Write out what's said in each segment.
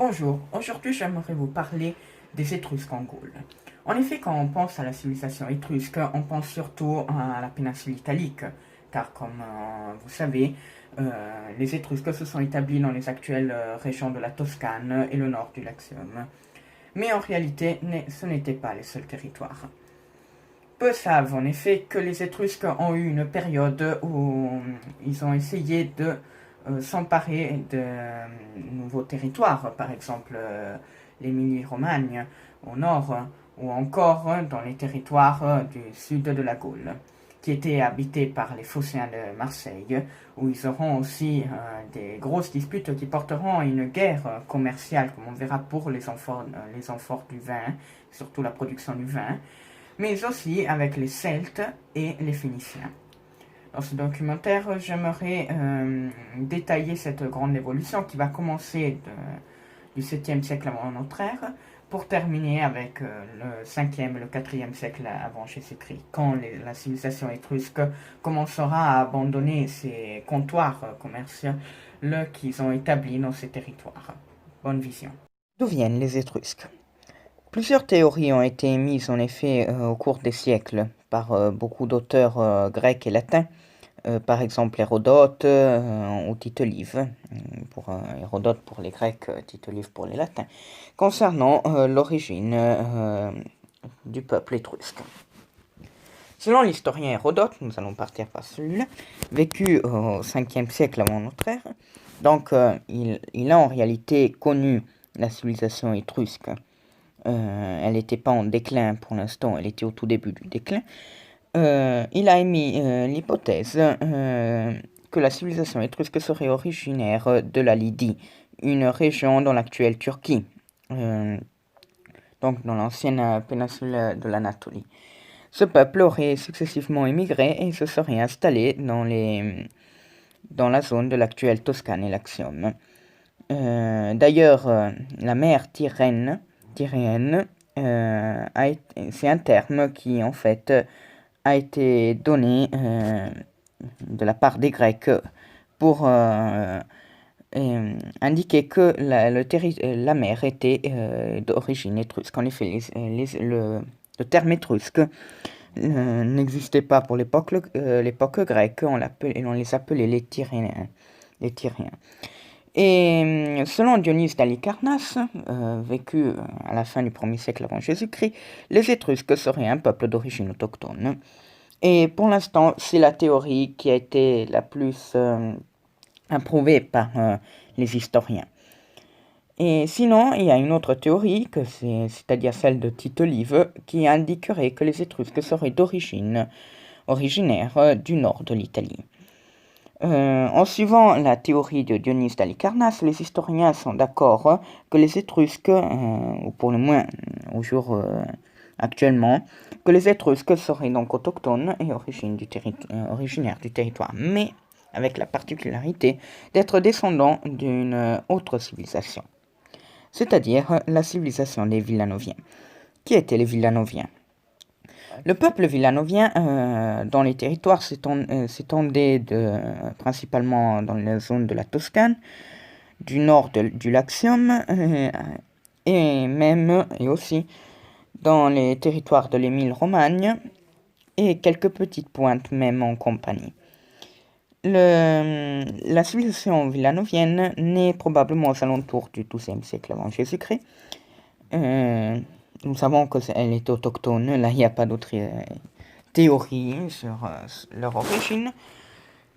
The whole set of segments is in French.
Bonjour, aujourd'hui j'aimerais vous parler des Étrusques en Gaule. En effet, quand on pense à la civilisation étrusque, on pense surtout à la péninsule italique, car comme vous savez, les Étrusques se sont établis dans les actuelles régions de la Toscane et le nord du Latium. Mais en réalité, ce n'étaient pas les seuls territoires. Peu savent en effet que les Étrusques ont eu une période où ils ont essayé de s'emparer de nouveaux territoires, par exemple l'Émilie-Romagne au nord, ou encore dans les territoires du sud de la Gaule, qui étaient habités par les Phocéens de Marseille, où ils auront aussi des grosses disputes qui porteront à une guerre commerciale, comme on verra pour les amphores du vin, surtout la production du vin, mais aussi avec les Celtes et les Phéniciens. Dans ce documentaire, j'aimerais détailler cette grande évolution qui va commencer du 7e siècle avant notre ère pour terminer avec le 5e et le 4e siècle avant Jésus-Christ, quand la civilisation étrusque commencera à abandonner ces comptoirs commerciaux qu'ils ont établis dans ces territoires. Bonne vision. D'où viennent les Étrusques? Plusieurs théories ont été émises en effet au cours des siècles par beaucoup d'auteurs grecs et latins, par exemple Hérodote ou Tite-Live, pour Hérodote pour les Grecs, Tite-Live pour les Latins, concernant l'origine du peuple étrusque. Selon l'historien Hérodote, nous allons partir par celui-là, vécu au 5e siècle avant notre ère, donc il a en réalité connu la civilisation étrusque. Elle n'était pas en déclin pour l'instant, elle était au tout début du déclin. Il a émis l'hypothèse que la civilisation étrusque serait originaire de la Lydie, une région dans l'actuelle Turquie, donc dans l'ancienne péninsule de l'Anatolie. Ce peuple aurait successivement émigré et se serait installé dans la zone de l'actuelle Toscane et l'Axium. D'ailleurs, la mer Tyrrhéenne, c'est un terme qui en fait a été donné de la part des Grecs pour indiquer que la mer était d'origine étrusque. En effet, le terme étrusque n'existait pas pour l'époque grecque, on les appelait les Tyrrhéens. Et selon Dionys d'Halicarnasse, vécu à la fin du 1er siècle avant Jésus-Christ, les Étrusques seraient un peuple d'origine autochtone. Et pour l'instant, c'est la théorie qui a été la plus approuvée par les historiens. Et sinon, il y a une autre théorie, c'est-à-dire celle de Tite-Live, qui indiquerait que les Étrusques seraient originaires du nord de l'Italie. En suivant la théorie de Dionys d'Halicarnasse, les historiens sont d'accord que les Étrusques, ou pour le moins au jour actuellement, que les Étrusques seraient donc autochtones et originaires du territoire, mais avec la particularité d'être descendants d'une autre civilisation, c'est-à-dire la civilisation des Villanoviens. Qui étaient les Villanoviens? Le peuple villanovien dans les territoires s'étendait principalement dans la zone de la Toscane, du nord du Latium et aussi dans les territoires de l'Émilie-Romagne et quelques petites pointes même en compagnie. La civilisation villanovienne naît probablement aux alentours du XIIe siècle avant Jésus-Christ. Nous savons qu'elle est autochtone, là il n'y a pas d'autre théorie sur leur origine.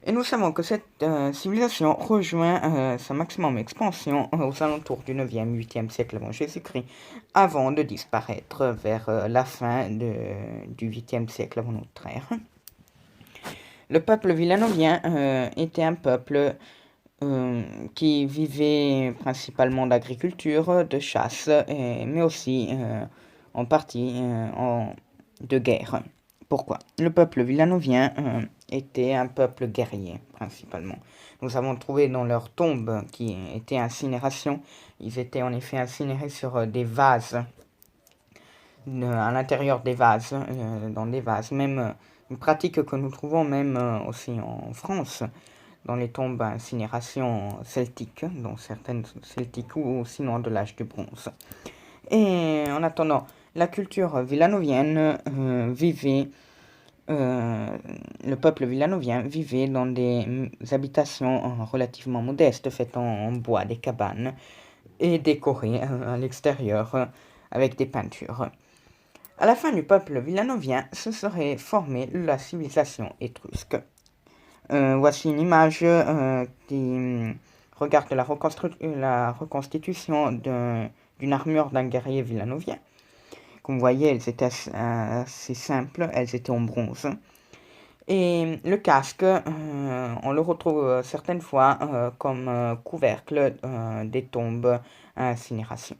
Et nous savons que cette civilisation rejoint sa maximum expansion aux alentours du 9e, 8e siècle avant Jésus-Christ, avant de disparaître vers la fin du 8e siècle avant notre ère. Le peuple villanovien était un peuple qui vivait principalement d'agriculture, de chasse, mais aussi en partie de guerre. Pourquoi? Le peuple villanovien était un peuple guerrier, principalement. Nous avons trouvé dans leurs tombes qui étaient incinération, ils étaient en effet incinérés sur des vases, à l'intérieur des vases, dans des vases, même une pratique que nous trouvons même aussi en France, dans les tombes à incinération celtiques, dont certaines celtiques ou sinon de l'âge du bronze. Et en attendant, la culture villanovienne vivait, le peuple villanovien vivait dans des habitations relativement modestes, faites en bois, des cabanes, et décorées à l'extérieur avec des peintures. À la fin du peuple villanovien se serait formée la civilisation étrusque. Voici une image qui regarde la reconstitution d'une armure d'un guerrier villanovien. Comme vous voyez, elles étaient assez simples, elles étaient en bronze. Et le casque, on le retrouve certaines fois comme couvercle des tombes à incinération.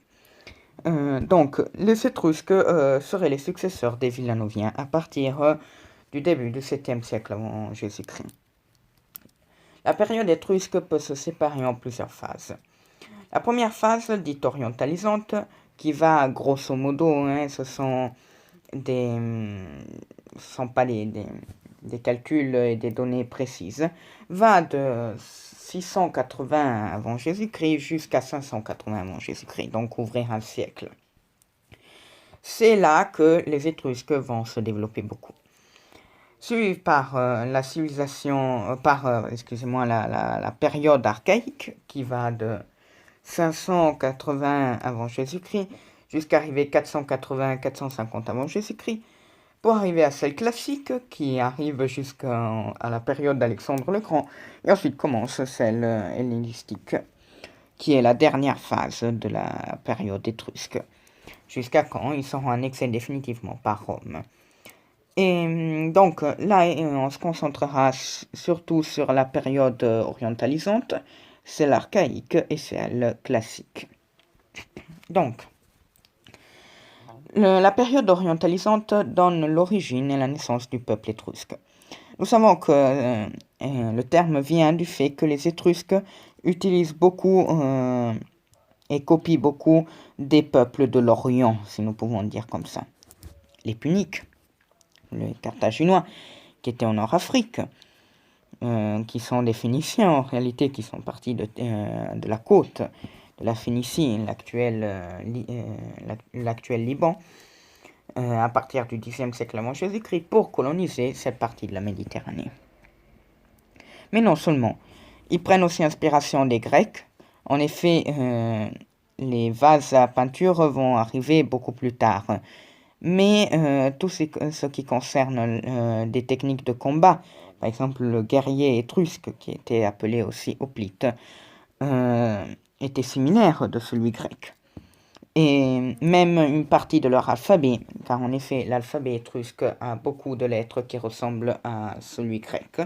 Donc, les Étrusques seraient les successeurs des Villanoviens à partir du début du 7e siècle avant Jésus-Christ. La période étrusque peut se séparer en plusieurs phases. La première phase, dite orientalisante, qui va grosso modo, ce sont pas des calculs et des données précises, va de 680 avant Jésus-Christ jusqu'à 580 avant Jésus-Christ, donc couvrir un siècle. C'est là que les Étrusques vont se développer beaucoup. Suivi par la civilisation, la période archaïque qui va de 580 avant Jésus-Christ jusqu'à arriver 480-450 avant Jésus-Christ, pour arriver à celle classique qui arrive jusqu'à la période d'Alexandre le Grand, et ensuite commence celle hellénistique, qui est la dernière phase de la période étrusque, jusqu'à quand ils seront annexés définitivement par Rome. Et donc là, on se concentrera surtout sur la période orientalisante, celle archaïque et celle classique. Donc, la période orientalisante donne l'origine et la naissance du peuple étrusque. Nous savons que le terme vient du fait que les Étrusques utilisent beaucoup et copient beaucoup des peuples de l'Orient, si nous pouvons dire comme ça. Les Puniques, les Carthaginois, qui étaient en Nord-Afrique, qui sont des Phéniciens en réalité, qui sont partis de la côte de la Phénicie, l'actuel Liban, à partir du Xe siècle avant Jésus-Christ, pour coloniser cette partie de la Méditerranée. Mais non seulement, ils prennent aussi inspiration des Grecs. En effet, les vases à peinture vont arriver beaucoup plus tard. Mais tout ce qui concerne des techniques de combat, par exemple le guerrier étrusque, qui était appelé aussi hoplite, était similaire de celui grec. Et même une partie de leur alphabet, car en effet l'alphabet étrusque a beaucoup de lettres qui ressemblent à celui grec.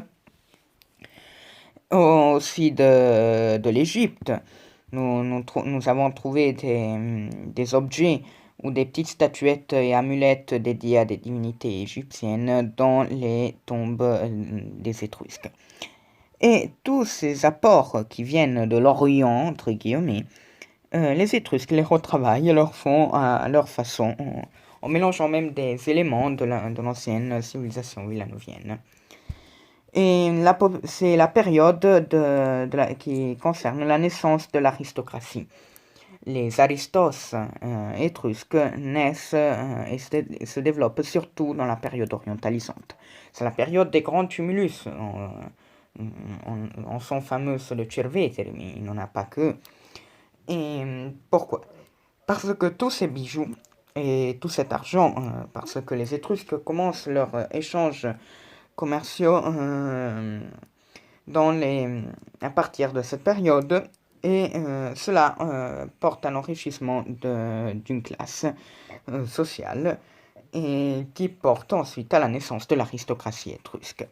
Aussi de l'Égypte, nous avons trouvé des objets ou des petites statuettes et amulettes dédiées à des divinités égyptiennes dans les tombes des Étrusques. Et tous ces apports qui viennent de l'Orient, entre guillemets, les Étrusques les retravaillent et leur font à leur façon, en mélangeant même des éléments de l'ancienne civilisation villanovienne. Et c'est la période qui concerne la naissance de l'aristocratie. Les aristos étrusques naissent et se développent surtout dans la période orientalisante. C'est la période des grands tumulus. On sent fameux le Cerveteri, mais il n'en a pas que. Et pourquoi? Parce que tous ces bijoux et tout cet argent, parce que les Étrusques commencent leur échange commerciaux à partir de cette période, et cela porte à l'enrichissement d'une classe sociale et qui porte ensuite à la naissance de l'aristocratie étrusque.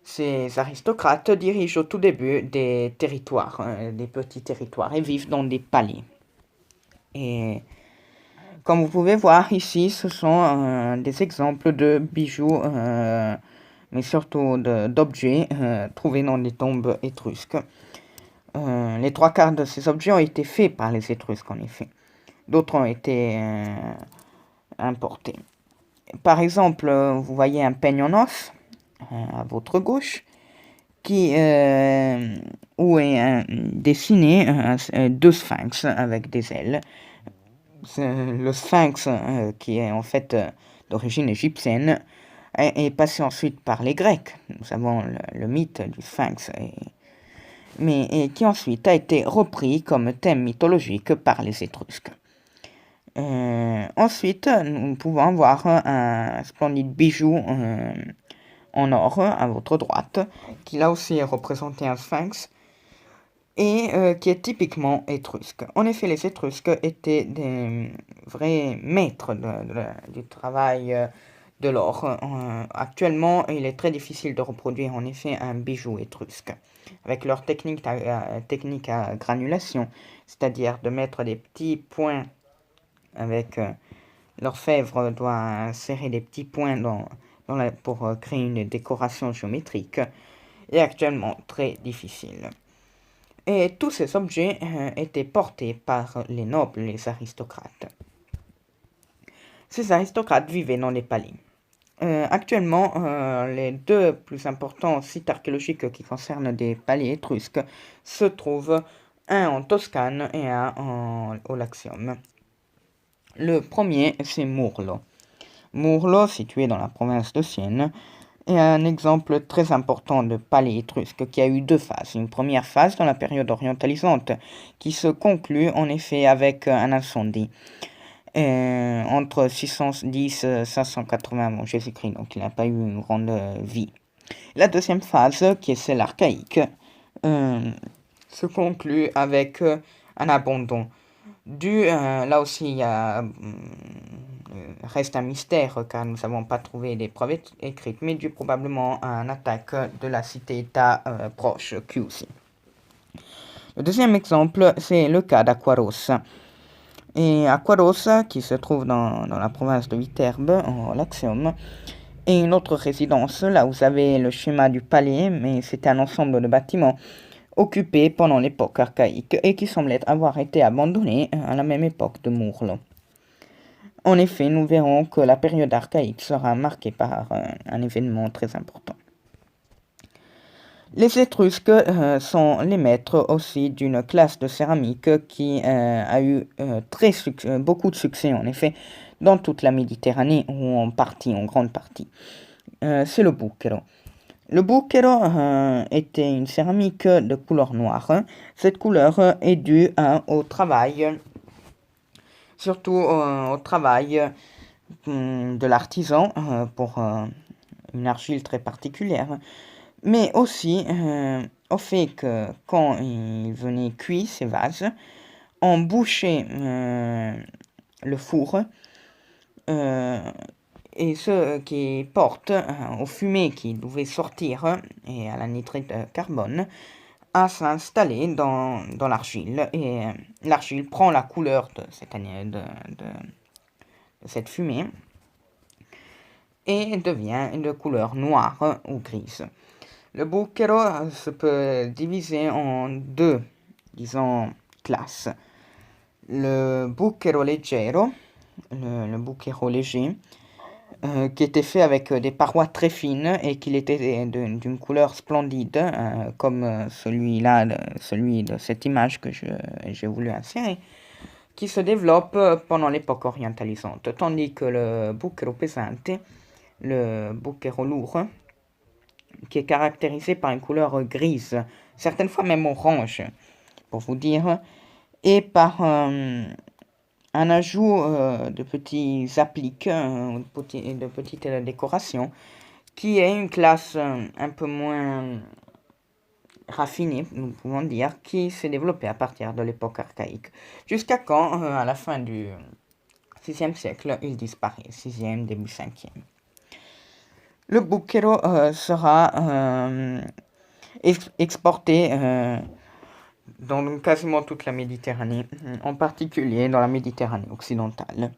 Ces aristocrates dirigent au tout début des territoires, des petits territoires, et vivent dans des palais. Et comme vous pouvez voir ici, ce sont des exemples de bijoux, mais surtout d'objets trouvés dans des tombes étrusques. Les 3/4 de ces objets ont été faits par les Étrusques, en effet. D'autres ont été importés. Par exemple, vous voyez un peigne en os à votre gauche, où est dessiné deux sphinx avec des ailes. Le sphinx, qui est en fait d'origine égyptienne, est passé ensuite par les Grecs. Nous savons le mythe du sphinx, et qui ensuite a été repris comme thème mythologique par les Étrusques. Ensuite, nous pouvons voir un splendide bijou en or à votre droite, qui là aussi est représenté un sphinx, et qui est typiquement étrusque. En effet, les Étrusques étaient des vrais maîtres du travail de l'or. Actuellement, il est très difficile de reproduire en effet un bijou étrusque. Avec leur technique à granulation, c'est-à-dire de mettre des petits points avec l'orfèvre doit insérer des petits points pour créer une décoration géométrique, est actuellement très difficile. Et tous ces objets étaient portés par les nobles, les aristocrates. Ces aristocrates vivaient dans les palais. Actuellement, les deux plus importants sites archéologiques qui concernent des palais étrusques se trouvent un en Toscane et un au Latium. Le premier, c'est Murlo. Murlo, situé dans la province de Sienne, est un exemple très important de palais étrusque qui a eu deux phases. Une première phase dans la période orientalisante qui se conclut en effet avec un incendie entre 610 et 580 avant Jésus-Christ, donc il n'a pas eu une grande vie. La deuxième phase, qui est celle archaïque, se conclut avec un abandon. Là aussi, il reste un mystère car nous n'avons pas trouvé des preuves écrites, mais dû probablement à une attaque de la cité-État proche, Chiusi. Le deuxième exemple, c'est le cas d'Aquaros. Et Aquaros, qui se trouve dans la province de Viterbe, en Latium, est une autre résidence. Là, vous avez le schéma du palais, mais c'était un ensemble de bâtiments occupés pendant l'époque archaïque et qui semblait avoir été abandonnés à la même époque de Murlo. En effet, nous verrons que la période archaïque sera marquée par un événement très important. Les Étrusques sont les maîtres aussi d'une classe de céramique qui a eu beaucoup de succès en effet dans toute la Méditerranée ou en grande partie. C'est le bucchero. Le bucchero était une céramique de couleur noire. Cette couleur est due au travail, surtout au travail de l'artisan pour une argile très particulière, mais aussi au fait que quand il venait cuire ces vases, on bouchait le four et ce qui porte aux fumées qui devaient sortir et à la nitrite de carbone à s'installer dans l'argile, et l'argile prend la couleur de cette fumée et devient de couleur noire ou grise. Le bucchero se peut diviser en deux, classes. Le bucchero leggero, le bucchero léger, qui était fait avec des parois très fines et qu'il était d'une couleur splendide, comme celui de cette image que j'ai voulu insérer, qui se développe pendant l'époque orientalisante, tandis que le bucchero pesante, le bucchero lourd, qui est caractérisé par une couleur grise, certaines fois même orange, pour vous dire, et par un ajout de petits appliques, de petites décorations, qui est une classe un peu moins raffinée, nous pouvons dire, qui s'est développée à partir de l'époque archaïque, jusqu'à quand, à la fin du VIe siècle, il disparaît, 6e, début 5e. Le bucchero sera exporté dans quasiment toute la Méditerranée, en particulier dans la Méditerranée occidentale.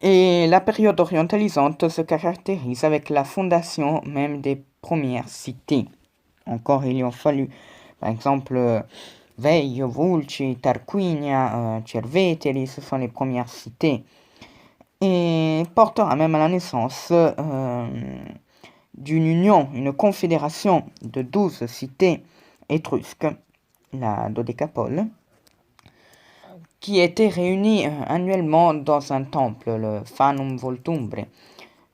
Et la période orientalisante se caractérise avec la fondation même des premières cités. Encore, il y a fallu, par exemple, Veio, Vulci, Tarquinia, Cerveteri, ce sont les premières cités. Et portera même à la naissance d'une union, une confédération de 12 cités étrusques, la Dodécapole, qui étaient réunies annuellement dans un temple, le Fanum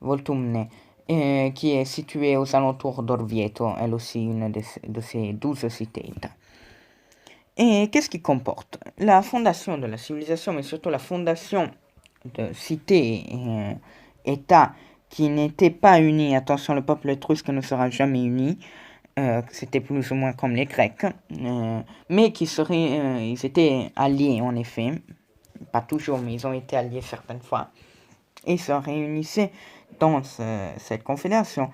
Voltumne, qui est situé aux alentours d'Orvieto, elle aussi une de ces 12 cités-États. Et qu'est-ce qui comporte la fondation de la civilisation, mais surtout la fondation de cités et États qui n'étaient pas unis. Attention, le peuple étrusque ne sera jamais uni. C'était plus ou moins comme les Grecs, mais ils étaient alliés en effet, pas toujours, mais ils ont été alliés certaines fois, et se réunissaient dans cette confédération.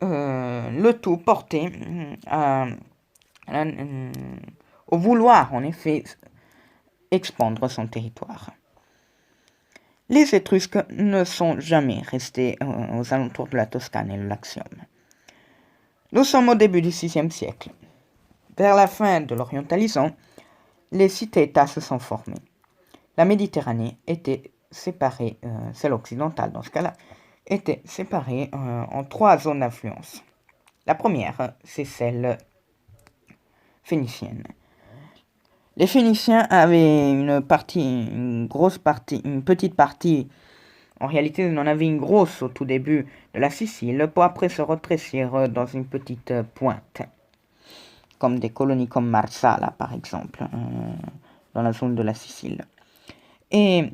Le tout porté au vouloir en effet expandre son territoire. Les Étrusques ne sont jamais restés aux alentours de la Toscane et le Latium. Nous sommes au début du VIe siècle. Vers la fin de l'orientalisation, les cités-États se sont formées. La Méditerranée était séparée, celle occidentale dans ce cas-là, était séparée en 3 zones d'influence. La première, c'est celle phénicienne. Les Phéniciens avaient une petite partie, en réalité ils en avaient une grosse au tout début de la Sicile, pour après se rétrécir dans une petite pointe, comme des colonies comme Marsala par exemple, dans la zone de la Sicile. Et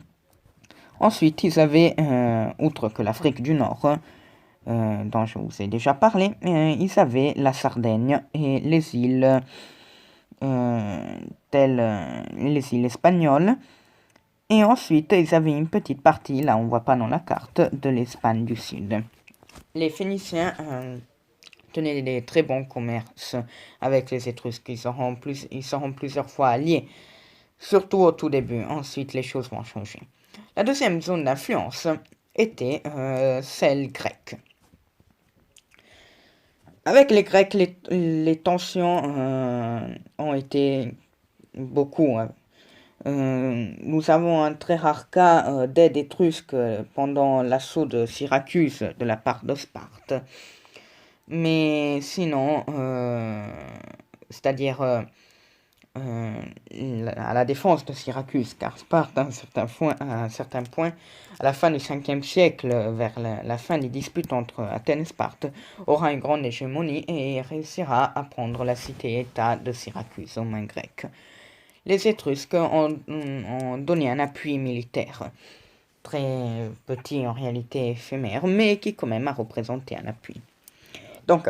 ensuite ils avaient, outre que l'Afrique du Nord, dont je vous ai déjà parlé, ils avaient la Sardaigne et les îles telles les îles espagnoles, et ensuite ils avaient une petite partie, là on ne voit pas dans la carte, de l'Espagne du Sud. Les Phéniciens tenaient des très bons commerces avec les Étrusques, ils seront plusieurs fois alliés, surtout au tout début. Ensuite les choses vont changer. La deuxième zone d'influence était celle grecque. Avec les Grecs, les tensions ont été beaucoup. Nous avons un très rare cas d'aide étrusque pendant l'assaut de Syracuse de la part de Sparte. Mais sinon, c'est-à-dire à la défense de Syracuse, car Sparte, à un certain point, à la fin du 5e siècle, vers la fin des disputes entre Athènes et Sparte, aura une grande hégémonie et réussira à prendre la cité-État de Syracuse aux mains grecques. Les Étrusques ont donné un appui militaire, très petit en réalité éphémère, mais qui quand même a représenté un appui. Donc,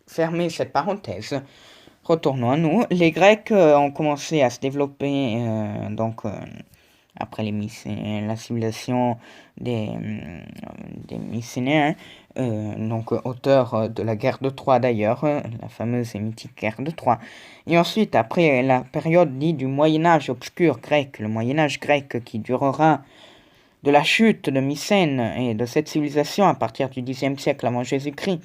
fermez cette parenthèse. Retournons à nous. Les Grecs ont commencé à se développer, après la civilisation des Mycéniens, auteurs de la guerre de Troie d'ailleurs, la fameuse et mythique guerre de Troie. Et ensuite, après la période dite du Moyen-Âge obscur grec, le Moyen-Âge grec qui durera de la chute de Mycène et de cette civilisation à partir du Xe siècle avant Jésus-Christ,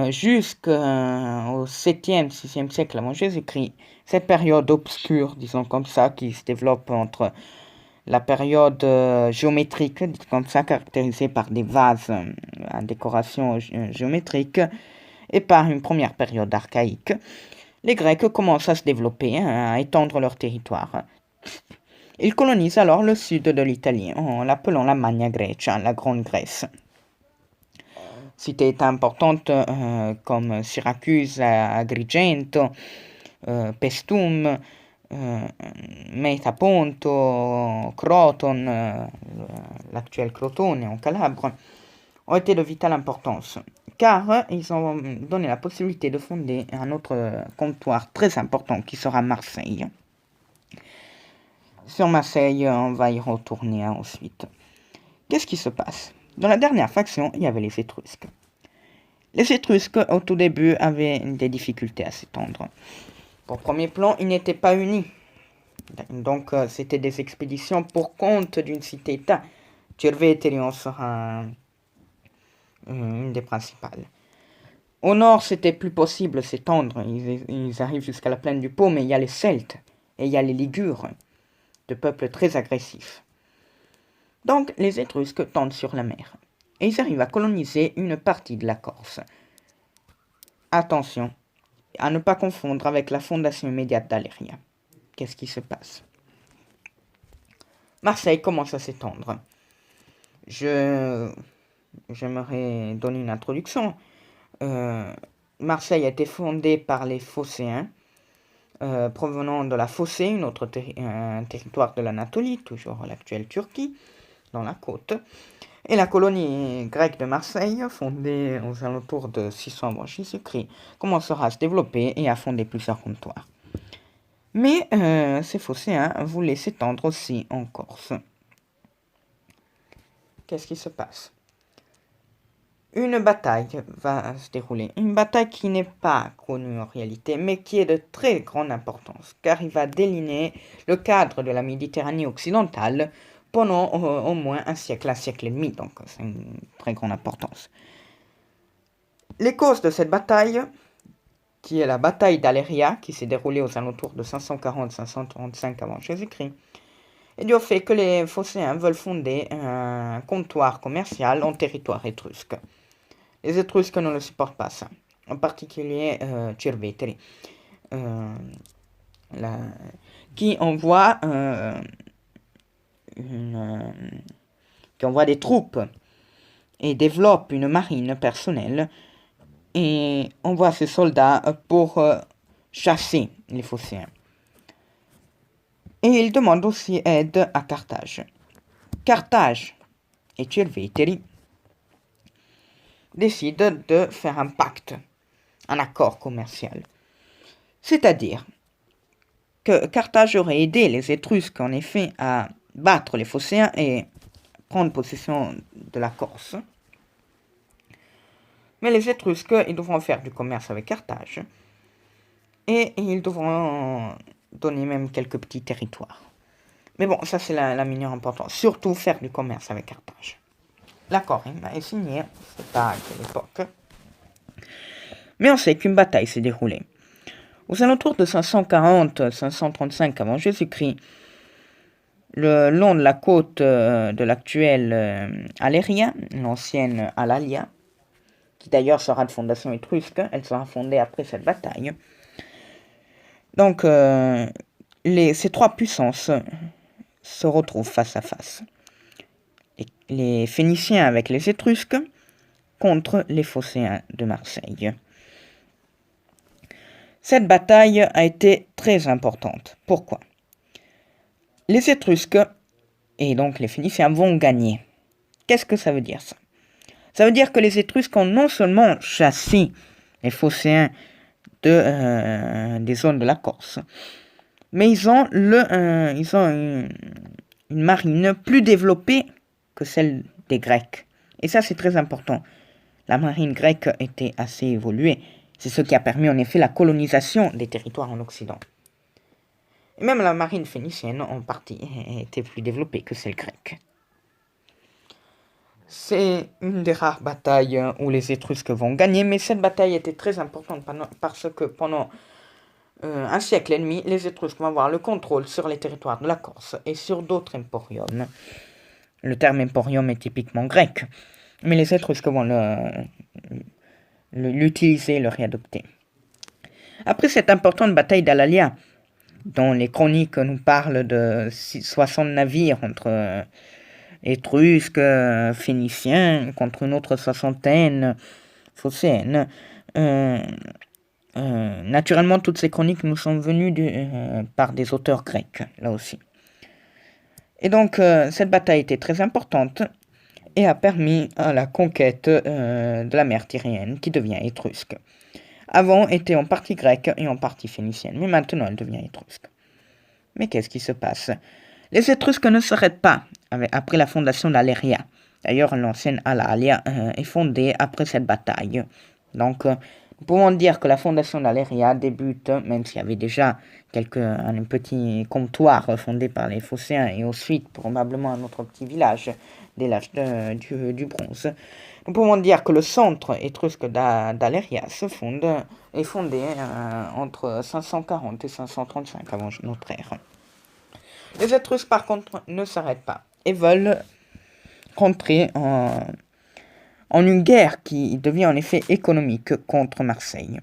jusqu'au 7e, 6e siècle avant Jésus-Christ, cette période obscure, disons comme ça, qui se développe entre la période géométrique, disons comme ça, caractérisée par des vases à décoration géométrique, et par une première période archaïque, les Grecs commencent à se développer, à étendre leur territoire. Ils colonisent alors le sud de l'Italie, en l'appelant la Magna Grecia, la Grande Grèce. Cités importantes comme Syracuse, Agrigento, Paestum, Metaponto, Croton, l'actuel Crotone en Calabre, ont été de vitale importance, car ils ont donné la possibilité de fonder un autre comptoir très important qui sera Marseille. Sur Marseille, on va y retourner ensuite. Qu'est-ce qui se passe? Dans la dernière faction, il y avait les Étrusques. Les Étrusques, au tout début, avaient des difficultés à s'étendre. Au premier plan, ils n'étaient pas unis. Donc, c'était des expéditions pour compte d'une cité-État. Turvétérion sera une des principales. Au nord, c'était plus possible de s'étendre. Ils arrivent jusqu'à la plaine du Pô, mais il y a les Celtes et il y a les Ligures, de peuples très agressifs. Donc, les Étrusques tentent sur la mer. et ils arrivent à coloniser une partie de la Corse. Attention à ne pas confondre avec la fondation immédiate d'Aléria. Qu'est-ce qui se passe? Marseille commence à s'étendre. J'aimerais donner une introduction. Marseille a été fondée par les Phocéens, provenant de la Phocée, un territoire de l'Anatolie, toujours l'actuelle Turquie, dans la côte. Et la colonie grecque de Marseille, fondée aux alentours de 600 avant Jésus-Christ, commencera à se développer et à fonder plusieurs comptoirs. Mais ces Phocéens voulaient s'étendre aussi en Corse. Qu'est-ce qui se passe? Une bataille va se dérouler. Une bataille qui n'est pas connue en réalité, mais qui est de très grande importance, car il va déliner le cadre de la Méditerranée occidentale pendant au moins un siècle et demi, donc c'est une très grande importance. Les causes de cette bataille, qui est la bataille d'Aléria, qui s'est déroulée aux alentours de 540-535 avant Jésus-Christ, est dû au fait que les Phocéens veulent fonder un comptoir commercial en territoire étrusque. Les Étrusques ne le supportent pas ça, en particulier Cerveteri, qui envoie des troupes et développe une marine personnelle et envoie ses soldats pour chasser les Phocéens. Et il demande aussi aide à Carthage. Carthage et Cerveteri décident de faire un pacte, un accord commercial. C'est-à-dire que Carthage aurait aidé les Étrusques, en effet, à battre les Phocéens et prendre possession de la Corse. Mais les Étrusques, ils devront faire du commerce avec Carthage. Et ils devront donner même quelques petits territoires. Mais bon, ça c'est la mineure importance. Surtout faire du commerce avec Carthage. L'accord est signé, c'est pas à quelle époque. Mais on sait qu'une bataille s'est déroulée. Aux alentours de 540-535 avant Jésus-Christ, le long de la côte de l'actuelle Aléria, l'ancienne Alalia, qui d'ailleurs sera de fondation étrusque, elle sera fondée après cette bataille. Donc, ces trois puissances se retrouvent face à face. Les Phéniciens avec les Étrusques contre les Phocéens de Marseille. Cette bataille a été très importante. Pourquoi? Les Étrusques et donc les Phéniciens vont gagner. Qu'est-ce que ça veut dire ça? Ça veut dire que les Étrusques ont non seulement chassé les Phocéens des zones de la Corse, mais ils ont une marine plus développée que celle des Grecs. Et ça, c'est très important. La marine grecque était assez évoluée. C'est ce qui a permis en effet la colonisation des territoires en Occident. Et même la marine phénicienne, en partie, était plus développée que celle grecque. C'est une des rares batailles où les Étrusques vont gagner, mais cette bataille était très importante parce que pendant un siècle et demi, les Étrusques vont avoir le contrôle sur les territoires de la Corse et sur d'autres emporiums. Le terme emporium est typiquement grec, mais les Étrusques vont l'utiliser et le réadopter. Après cette importante bataille d'Alalia, dont les chroniques nous parlent de 60 navires entre Étrusques, Phéniciens, contre une autre soixantaine phocéenne, naturellement, toutes ces chroniques nous sont venues par des auteurs grecs, là aussi. Et donc, cette bataille était très importante et a permis à la conquête de la mer Tyrienne, qui devient étrusque. Avant, était en partie grecque et en partie phénicienne, mais maintenant, elle devient étrusque. Mais qu'est-ce qui se passe? Les Étrusques ne s'arrêtent pas après la fondation d'Aléria. D'ailleurs, l'ancienne Alalia est fondée après cette bataille. Donc, nous pouvons dire que la fondation d'Aléria débute, même s'il y avait déjà un petit comptoir fondé par les Phocéens et ensuite probablement un autre petit village dès l'âge du bronze. Nous pouvons dire que le centre étrusque d'Aléria est fondé entre 540 et 535 avant notre ère. Les Étrusques, par contre, ne s'arrêtent pas et veulent rentrer en une guerre qui devient en effet économique contre Marseille.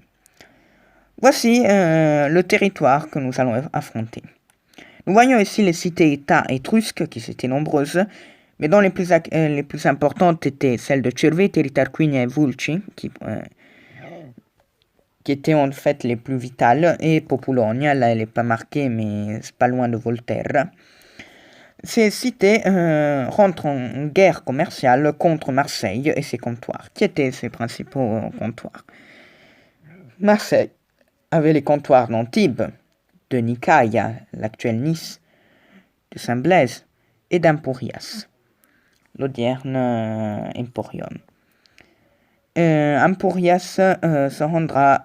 Voici le territoire que nous allons affronter. Nous voyons ici les cités-États étrusques, qui étaient nombreuses, mais dont les plus importantes étaient celles de Cerveteri, Tarquinia et Vulci, qui étaient en fait les plus vitales, et Populonia, là elle n'est pas marquée, mais c'est pas loin de Volterra. Ces cités rentrent en guerre commerciale contre Marseille et ses comptoirs. Qui étaient ses principaux comptoirs? Marseille avait les comptoirs d'Antibes, de Nicaïa, l'actuelle Nice, de Saint-Blaise et d'Emporias, l'Audierne Emporion. Emporias se rendra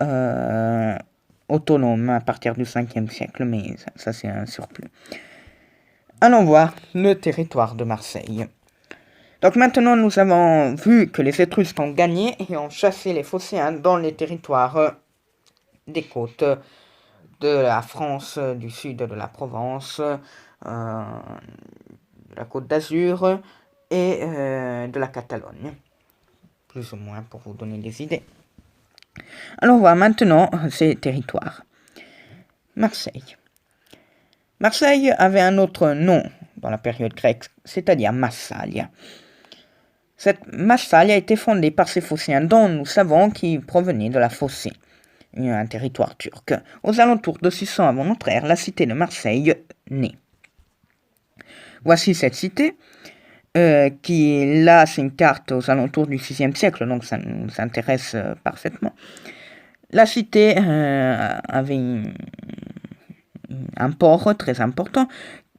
autonome à partir du 5e siècle, mais ça c'est un surplus. Allons voir le territoire de Marseille. Donc maintenant nous avons vu que les Étrusques ont gagné et ont chassé les Phocéens dans les territoires des côtes de la France, du sud de la Provence, de la Côte d'Azur et de la Catalogne, plus ou moins pour vous donner des idées. Allons voir maintenant ces territoires. Marseille. Marseille avait un autre nom dans la période grecque, c'est-à-dire Massalia. Cette Massalia a été fondée par ces Phocéens dont nous savons qu'ils provenaient de la Phocée, un territoire turc. Aux alentours de 600 avant notre ère, la cité de Marseille naît. Voici cette cité, qui là c'est une carte aux alentours du 6e siècle, donc ça nous intéresse parfaitement. La cité avait un port très important,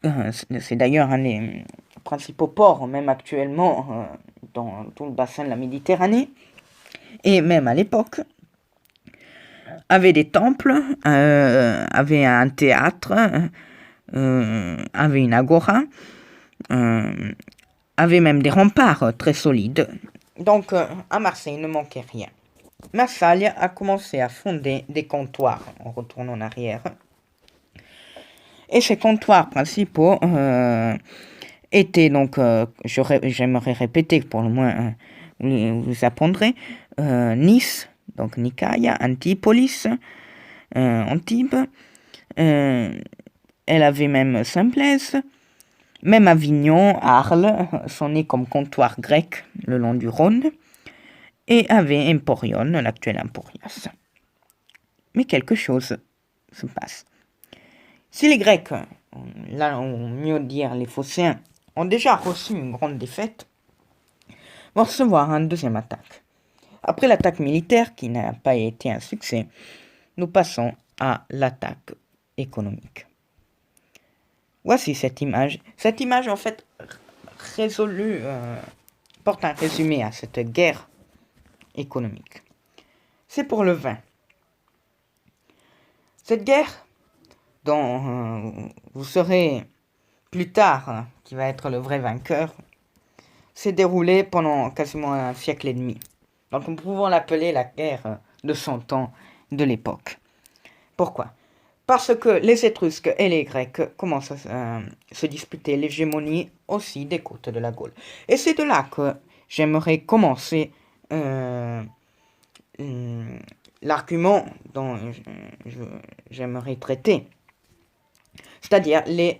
c'est d'ailleurs un des principaux ports, même actuellement, dans tout le bassin de la Méditerranée, et même à l'époque, avait des temples, avait un théâtre, avait une agora, avait même des remparts très solides. Donc à Marseille, il ne manquait rien. Massalia a commencé à fonder des comptoirs, on retourne en arrière. Et ces comptoirs principaux étaient donc, j'aimerais répéter pour le moins, vous apprendrez, Nice, donc Nicaïa, Antipolis, Antibes, elle avait même Saint-Blaise, même Avignon, Arles, sont nés comme comptoir grec le long du Rhône, et avait Emporion, l'actuel Emporias. Mais quelque chose se passe. Si les Grecs, là on mieux dire les Phocéens, ont déjà reçu une grande défaite, vont recevoir une deuxième attaque. Après l'attaque militaire, qui n'a pas été un succès, nous passons à l'attaque économique. Voici cette image. Cette image, en fait, porte un résumé à cette guerre économique. C'est pour le vin. Cette guerre, dont vous saurez plus tard qui va être le vrai vainqueur, s'est déroulée pendant quasiment un siècle et demi. Donc nous pouvons l'appeler la guerre de 100 ans de l'époque. Pourquoi? Parce que les Étrusques et les Grecs commencent à se disputer l'hégémonie aussi des côtes de la Gaule. Et c'est de là que j'aimerais commencer l'argument dont j'aimerais traiter. C'est-à-dire les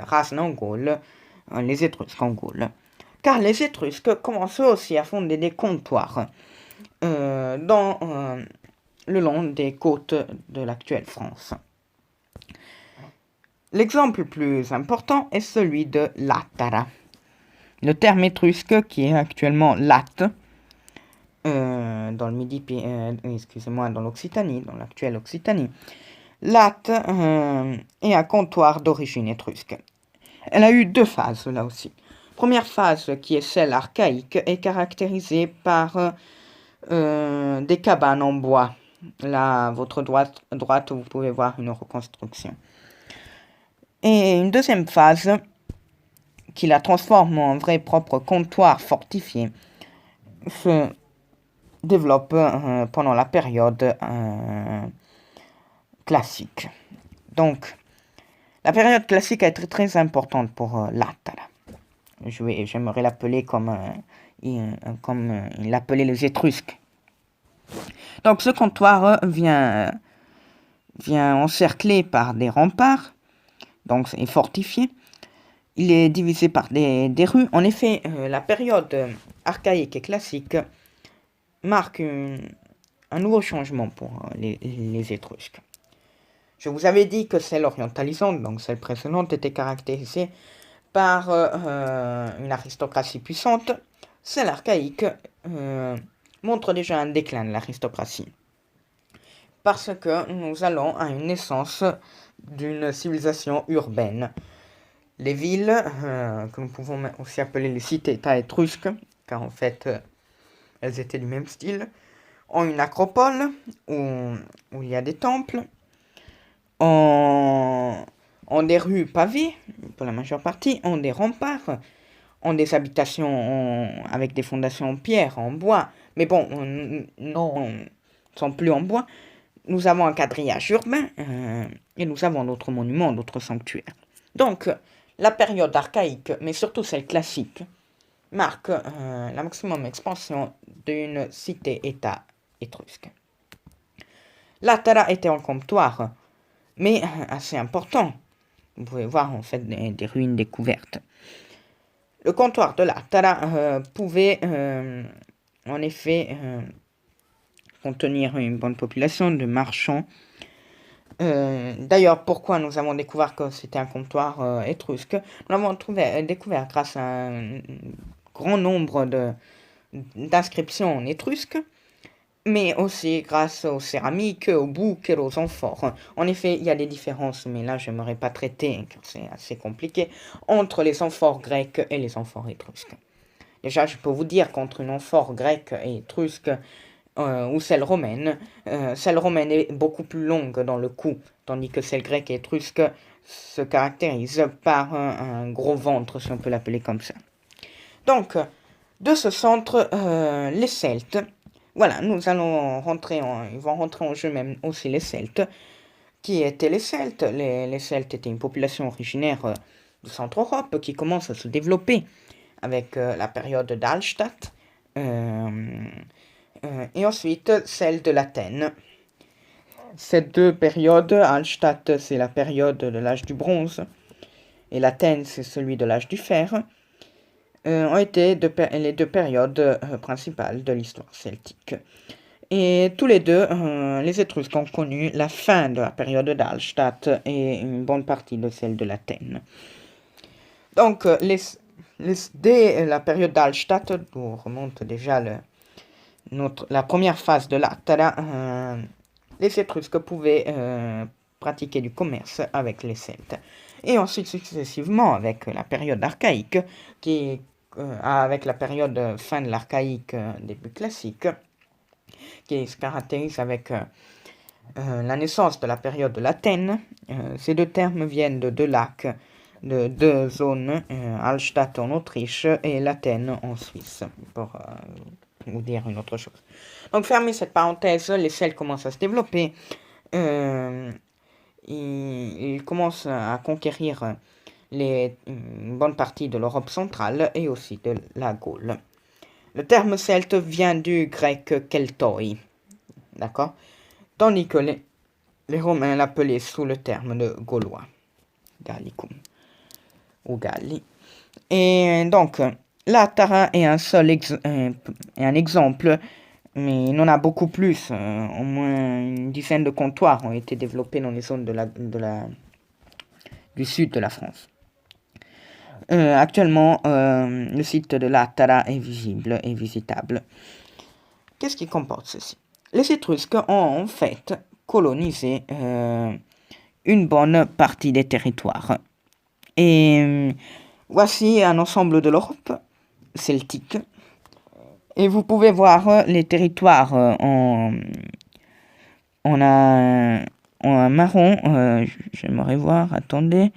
races en Gaule, les Étrusques en Gaule. Car les Étrusques commencent aussi à fonder des comptoirs le long des côtes de l'actuelle France. L'exemple le plus important est celui de Lattara. Le terme étrusque qui est actuellement Latte, dans le Midi, dans l'Occitanie, dans l'actuelle Occitanie. Latte est un comptoir d'origine étrusque. Elle a eu deux phases là aussi. Première phase, qui est celle archaïque, est caractérisée par des cabanes en bois. Là, à votre droite, vous pouvez voir une reconstruction. Et une deuxième phase, qui la transforme en vrai propre comptoir fortifié, se développe pendant la période classique. Donc, la période classique a été très importante pour Lattara. J'aimerais l'appeler comme il l'appelait les Étrusques. Donc ce comptoir vient encerclé par des remparts, donc c'est fortifié. Il est divisé par des rues. En effet, la période archaïque et classique marque un nouveau changement pour les Étrusques. Je vous avais dit que celle orientalisante, donc celle précédente, était caractérisée par une aristocratie puissante. Celle archaïque montre déjà un déclin de l'aristocratie. Parce que nous allons à une naissance d'une civilisation urbaine. Les villes, que nous pouvons aussi appeler les cités-états étrusques, car en fait elles étaient du même style, ont une acropole où il y a des temples, ont des rues pavées, pour la majeure partie, ont des remparts, ont des habitations avec des fondations en pierre, en bois, mais bon, non, sont plus en bois. Nous avons un quadrillage urbain et nous avons d'autres monuments, d'autres sanctuaires. Donc, la période archaïque, mais surtout celle classique, marque la maximum expansion d'une cité-état étrusque. L'Atara était un comptoir, mais assez important. Vous pouvez voir en fait des ruines découvertes. Le comptoir de l'Atara pouvait en effet contenir une bonne population de marchands. D'ailleurs, pourquoi nous avons découvert que c'était un comptoir étrusque? Nous l'avons découvert grâce à un grand nombre d'inscriptions en étrusque, mais aussi grâce aux céramiques, aux boucs et aux amphores. En effet, il y a des différences, mais là, je n'aimerais pas traiter, car c'est assez compliqué, entre les amphores grecs et les amphores étrusques. Déjà, je peux vous dire qu'entre une amphore grecque et étrusque, ou celle romaine est beaucoup plus longue dans le cou, tandis que celle grecque et étrusque se caractérise par un gros ventre, si on peut l'appeler comme ça. Donc, de ce centre, les Celtes, voilà, ils vont rentrer en jeu même aussi les Celtes. Qui étaient les Celtes? Les Celtes étaient une population originaire de Centre-Europe qui commence à se développer avec la période d'Hallstatt. Et ensuite celle de l'Athènes. Ces deux périodes, Hallstatt c'est la période de l'âge du bronze et l'Athènes c'est celui de l'âge du fer, ont été les deux périodes principales de l'histoire celtique. Et tous les deux, les Étrusques ont connu la fin de la période d'Hallstatt et une bonne partie de celle de l'Athènes. Donc dès la période d'Hallstatt, où remonte déjà la première phase de l'Atara, les Étrusques pouvaient pratiquer du commerce avec les Celtes. Et ensuite, successivement, avec la période archaïque, avec la période fin de l'archaïque, début classique, qui se caractérise avec la naissance de la période de l'Athènes. Ces deux termes viennent de deux lacs, de deux zones, Hallstatt en Autriche et l'Athènes en Suisse, pour vous dire une autre chose. Donc, fermez cette parenthèse, les Celtes commencent à se développer. Ils commencent à conquérir une bonne partie de l'Europe centrale et aussi de la Gaule. Le terme celte vient du grec keltoi, d'accord? Tandis que les Romains l'appelaient sous le terme de gaulois, gallicum, ou galli. Et donc, l'Atara est un exemple, mais il en a beaucoup plus. Au moins une dizaine de comptoirs ont été développés dans les zones du sud de la France. Actuellement, le site de l'Atara est visible et visitable. Qu'est-ce qui comporte ceci? Les Étrusques ont en fait colonisé une bonne partie des territoires. Et voici un ensemble de l'Europe celtique. Et vous pouvez voir les territoires en marron. J'aimerais voir, attendez.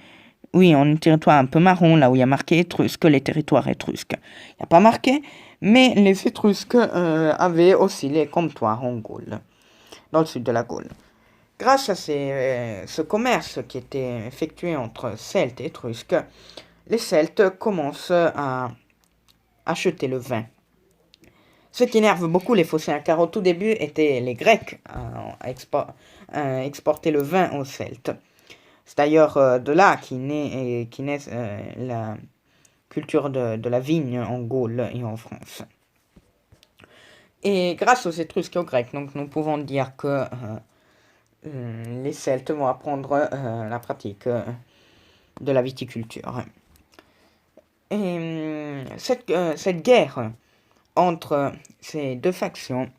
Oui, on a un territoire un peu marron, là où il y a marqué étrusque, les territoires étrusques. Il n'y a pas marqué, mais les Étrusques avaient aussi les comptoirs en Gaule, dans le sud de la Gaule. Grâce à ce commerce qui était effectué entre Celtes et Étrusques, les Celtes commencent à acheter le vin. Ce qui énerve beaucoup les Phocéens, car au tout début étaient les Grecs à exporter le vin aux Celtes. C'est d'ailleurs de là qu'est naît la culture de la vigne en Gaule et en France. Et grâce aux Étrusques et aux Grecs, donc nous pouvons dire que les Celtes vont apprendre la pratique de la viticulture. Et cette guerre entre ces deux factions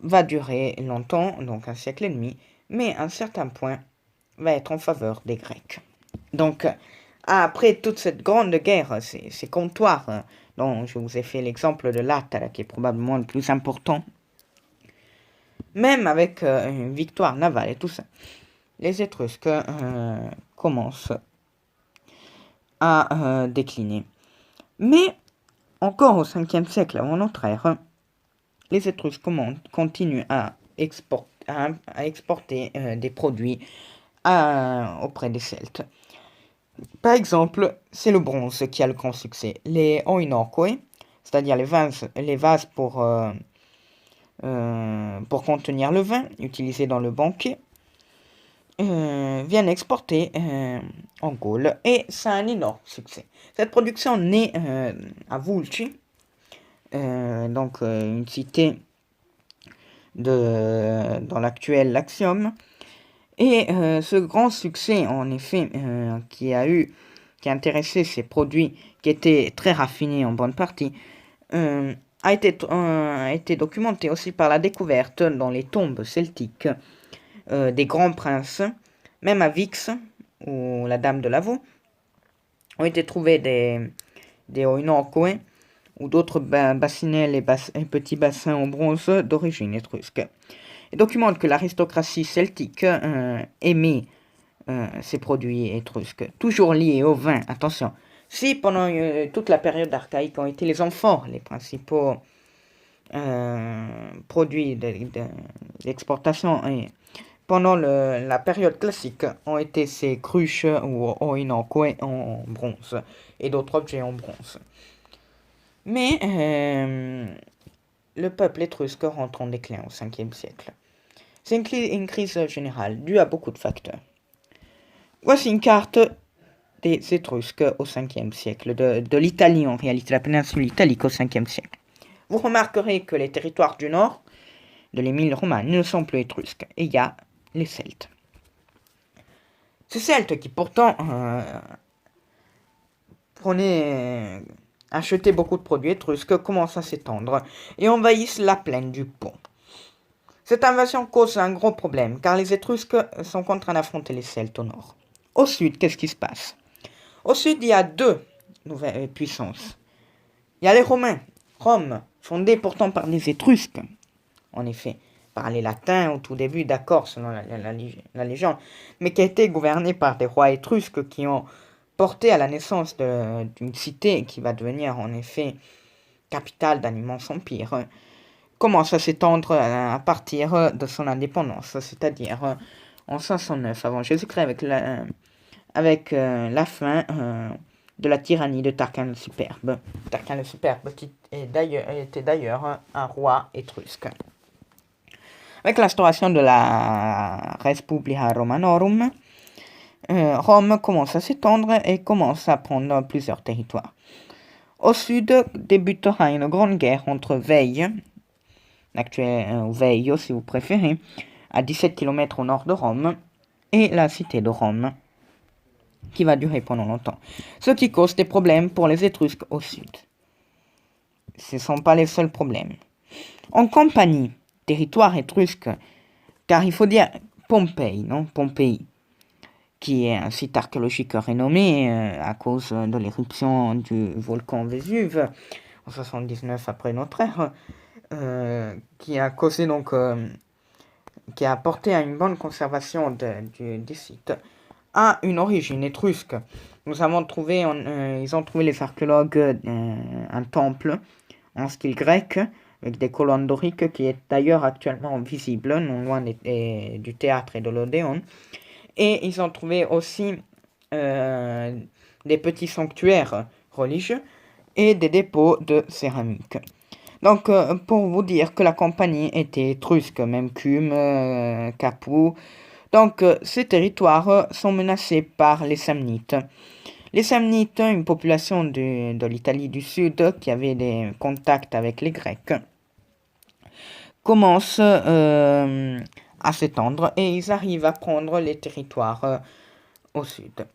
va durer longtemps, donc un siècle et demi, mais à un certain point va être en faveur des Grecs. Donc, après toute cette grande guerre, ces comptoirs dont je vous ai fait l'exemple de l'Attara, qui est probablement le plus important, même avec une victoire navale et tout ça, les Étrusques commencent à décliner. Mais, encore au 5e siècle avant notre ère, les Étrusques continuent à exporter des produits auprès des Celtes. Par exemple, c'est le bronze qui a le grand succès. Les oinokoe, c'est-à-dire les vases pour contenir le vin, utilisés dans le banquet, viennent exporter en Gaule, et ça a un énorme succès. Cette production naît à Vulci, donc une cité dans l'actuel Latium. Et ce grand succès, en effet, qui a intéressé ces produits qui étaient très raffinés en bonne partie, a été documenté aussi par la découverte dans les tombes celtiques des grands princes. Même à Vix, ou la Dame de Lavaux, ont été trouvés des oinokoe ou d'autres bassinelles et petits bassins en bronze d'origine étrusque. Et documente que l'aristocratie celtique aimait ces produits étrusques, toujours liés au vin. Attention, si pendant toute la période archaïque ont été les amphores les principaux produits d'exportation, et pendant la période classique ont été ces cruches ou oinokoe en bronze et d'autres objets en bronze. Mais le peuple étrusque rentre en déclin au 5e siècle. C'est une crise générale due à beaucoup de facteurs. Voici une carte des Étrusques au 5e siècle, de l'Italie en réalité, la péninsule italique au 5e siècle. Vous remarquerez que les territoires du nord de l'Émilie-Romagne ne sont plus étrusques, et il y a les Celtes. Ces Celtes qui pourtant achetaient beaucoup de produits étrusques commencent à s'étendre et envahissent la plaine du Pont. Cette invasion cause un gros problème, car les Étrusques sont contraints d'affronter les Celtes au nord. Au sud, qu'est-ce qui se passe? Au sud, il y a deux nouvelles puissances. Il y a les Romains. Rome, fondée pourtant par les Étrusques, en effet, par les Latins au tout début, d'accord, selon la légende, mais qui a été gouvernée par des rois étrusques qui ont porté à la naissance d'une cité qui va devenir en effet capitale d'un immense empire, commence à s'étendre à partir de son indépendance, c'est-à-dire en 509 avant Jésus-Christ, avec la fin de la tyrannie de Tarquin le Superbe. Tarquin le Superbe qui était d'ailleurs un roi étrusque. Avec l'instauration de la Respublica Romanorum, Rome commence à s'étendre et commence à prendre plusieurs territoires. Au sud débutera une grande guerre entre Veille, l'actuel Veio si vous préférez, à 17 km au nord de Rome, et la cité de Rome, qui va durer pendant longtemps. Ce qui cause des problèmes pour les Étrusques au sud. Ce ne sont pas les seuls problèmes. En Campanie, territoire étrusque, car il faut dire Pompéi, qui est un site archéologique renommé à cause de l'éruption du volcan Vésuve en 79 après notre ère, qui a causé qui a apporté à une bonne conservation des sites, a une origine étrusque. Ils ont trouvé les archéologues un temple en style grec avec des colonnes doriques qui est d'ailleurs actuellement visible non loin du théâtre et de l'Odéon. Et ils ont trouvé aussi des petits sanctuaires religieux et des dépôts de céramique. Donc, pour vous dire que la compagnie était étrusque, même Cume, Capoue. Donc, ces territoires sont menacés par les Samnites. Les Samnites, une population de l'Italie du Sud qui avait des contacts avec les Grecs, commencent à s'étendre et ils arrivent à prendre les territoires au sud.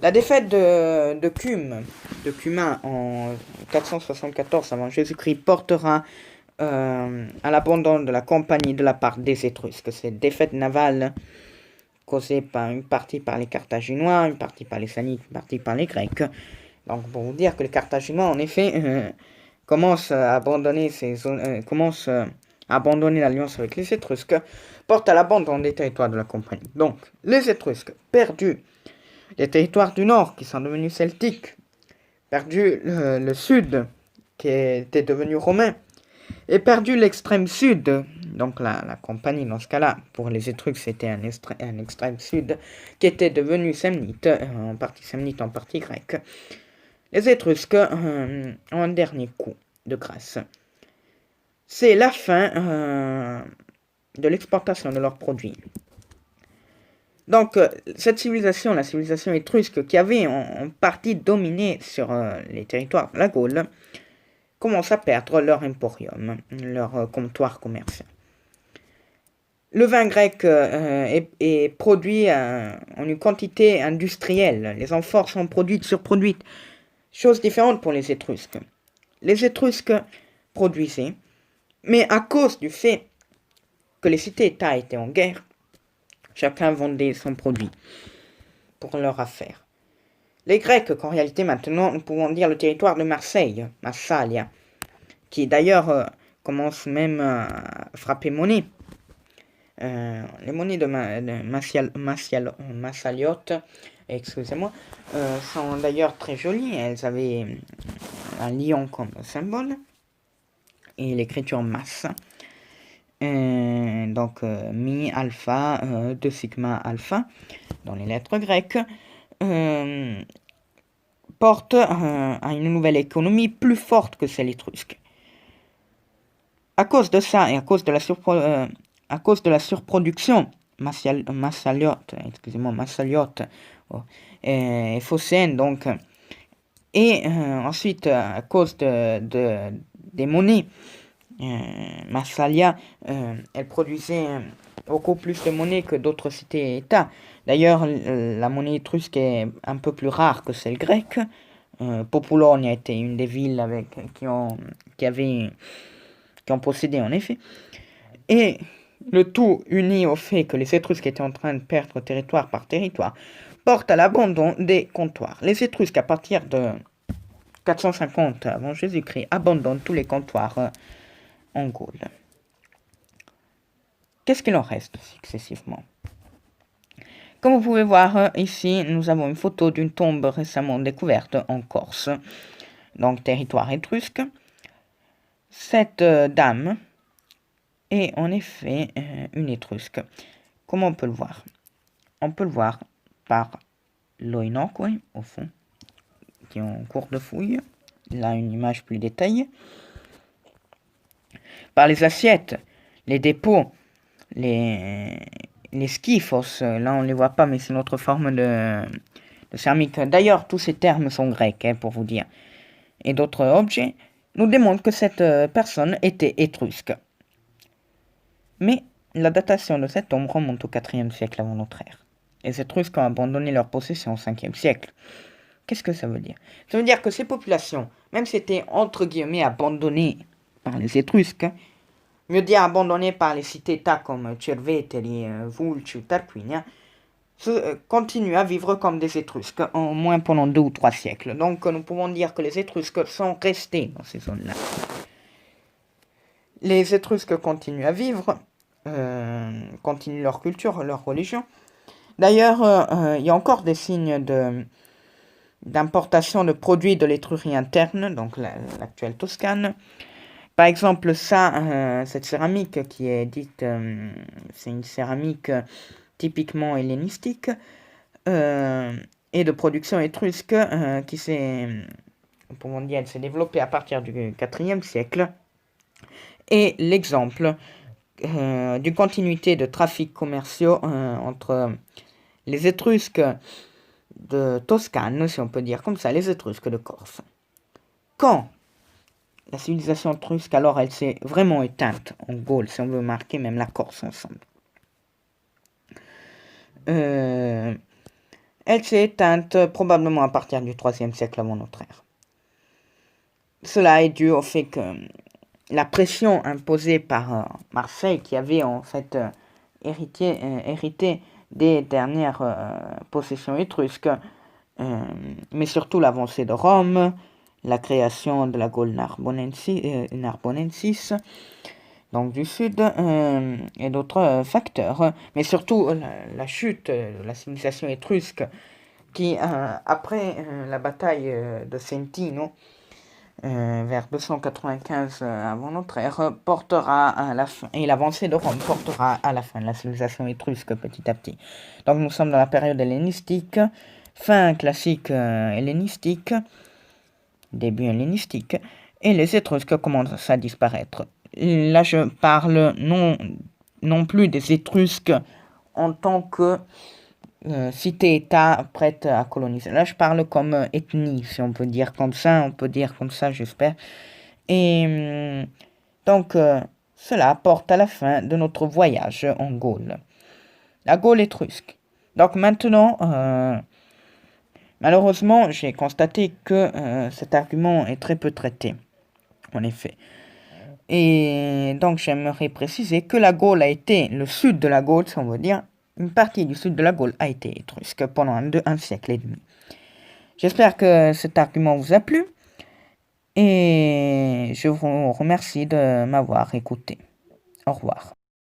La défaite de Cumain en 474 avant Jésus-Christ portera à l'abandon de la compagnie de la part des Étrusques. Cette défaite navale causée par une partie par les Carthaginois, une partie par les Samnites, une partie par les Grecs. Donc pour vous dire que les Carthaginois en effet commencent à abandonner abandonner l'alliance avec les Étrusques, porte à l'abandon des territoires de la compagnie. Donc les Étrusques perdus les territoires du nord qui sont devenus celtiques, perdu le sud qui était devenu romain, et perdu l'extrême sud, donc la compagnie dans ce cas-là, pour les Étrusques c'était un extrême sud, qui était devenu samnite, en partie samnite, en partie grec. Les Étrusques ont un dernier coup de grâce. C'est la fin de l'exportation de leurs produits. Donc, cette civilisation, la civilisation étrusque, qui avait en partie dominé sur les territoires de la Gaule, commence à perdre leur emporium, leur comptoir commercial. Le vin grec est produit en une quantité industrielle. Les amphores sont produites, surproduites. Chose différente pour les Étrusques. Les Étrusques produisaient, mais à cause du fait que les cités-États étaient en guerre, chacun vendait son produit pour leur affaire. Les Grecs, qu'en réalité maintenant nous pouvons dire le territoire de Marseille, Massalia, qui d'ailleurs commence même à frapper monnaie. Les monnaies de Massaliote, excusez-moi, sont d'ailleurs très jolies. Elles avaient un lion comme symbole et l'écriture Mas. Donc mi alpha, 2 sigma alpha dans les lettres grecques, porte à une nouvelle économie plus forte que celle étrusque. À cause de ça et à cause de la surproduction massaliote et phocéenne donc, et ensuite à cause des monnaies, Massalia, elle produisait beaucoup plus de monnaie que d'autres cités-États. D'ailleurs, la monnaie étrusque est un peu plus rare que celle grecque. Populonia était une des villes qui ont possédé en effet. Et le tout uni au fait que les Étrusques étaient en train de perdre territoire par territoire, porte à l'abandon des comptoirs. Les Étrusques, à partir de 450 avant Jésus-Christ, abandonnent tous les comptoirs en Gaule. Qu'est-ce qu'il en reste successivement? Comme vous pouvez voir ici, nous avons une photo d'une tombe récemment découverte en Corse, donc territoire étrusque. Cette dame est en effet une étrusque. Comment on peut le voir? On peut le voir par l'oinoque, au fond, qui est en cours de fouille. Là, une image plus détaillée. Par les assiettes, les dépôts, les skyphos, là on ne les voit pas, mais c'est une autre forme de céramique. D'ailleurs, tous ces termes sont grecs, pour vous dire. Et d'autres objets nous démontrent que cette personne était étrusque. Mais la datation de cette tombe remonte au 4e siècle avant notre ère. Les Étrusques ont abandonné leur possession au 5e siècle. Qu'est-ce que ça veut dire? Ça veut dire que ces populations, même si c'était entre guillemets abandonnées par les Étrusques, mieux dire abandonnées par les cités-États comme Cerveteri, Vulci ou Tarquinia, continuent à vivre comme des Étrusques, au moins pendant 2 ou 3 siècles. Donc nous pouvons dire que les Étrusques sont restés dans ces zones-là. Les Étrusques continuent à vivre, continuent leur culture, leur religion. D'ailleurs, il y a encore des signes d'importation de produits de l'Étrurie interne, donc l'actuelle Toscane. Par exemple, cette céramique qui est dite, c'est une céramique typiquement hellénistique, et de production étrusque qui s'est, comment dire, s'est développée à partir du IVe siècle, est l'exemple d'une continuité de trafics commerciaux entre les Étrusques de Toscane, si on peut dire comme ça, les Étrusques de Corse. Quand la civilisation étrusque, alors, elle s'est vraiment éteinte en Gaule, si on veut marquer même la Corse ensemble. Elle s'est éteinte probablement à partir du IIIe siècle avant notre ère. Cela est dû au fait que la pression imposée par Marseille, qui avait en fait hérité des dernières possessions étrusques, mais surtout l'avancée de Rome, la création de la Gaule narbonensis, donc du sud, et d'autres facteurs, mais surtout la chute de la civilisation étrusque qui, après la bataille de Sentino, vers 295 avant notre ère, portera à la fin, et l'avancée de Rome portera à la fin de la civilisation étrusque petit à petit. Donc nous sommes dans la période hellénistique, fin classique hellénistique, début hellénistique, et les Étrusques commencent à disparaître. Là je parle non plus des Étrusques en tant que cité-État prête à coloniser. Là, je parle comme ethnie, si on peut dire comme ça, j'espère. Et donc, cela porte à la fin de notre voyage en Gaule. La Gaule étrusque. Donc maintenant, malheureusement, j'ai constaté que cet argument est très peu traité, en effet. Et donc, j'aimerais préciser que la Gaule a été, le sud de la Gaule, si on veut dire, une partie du sud de la Gaule a été étrusque pendant un siècle et demi. J'espère que cet argument vous a plu et je vous remercie de m'avoir écouté. Au revoir.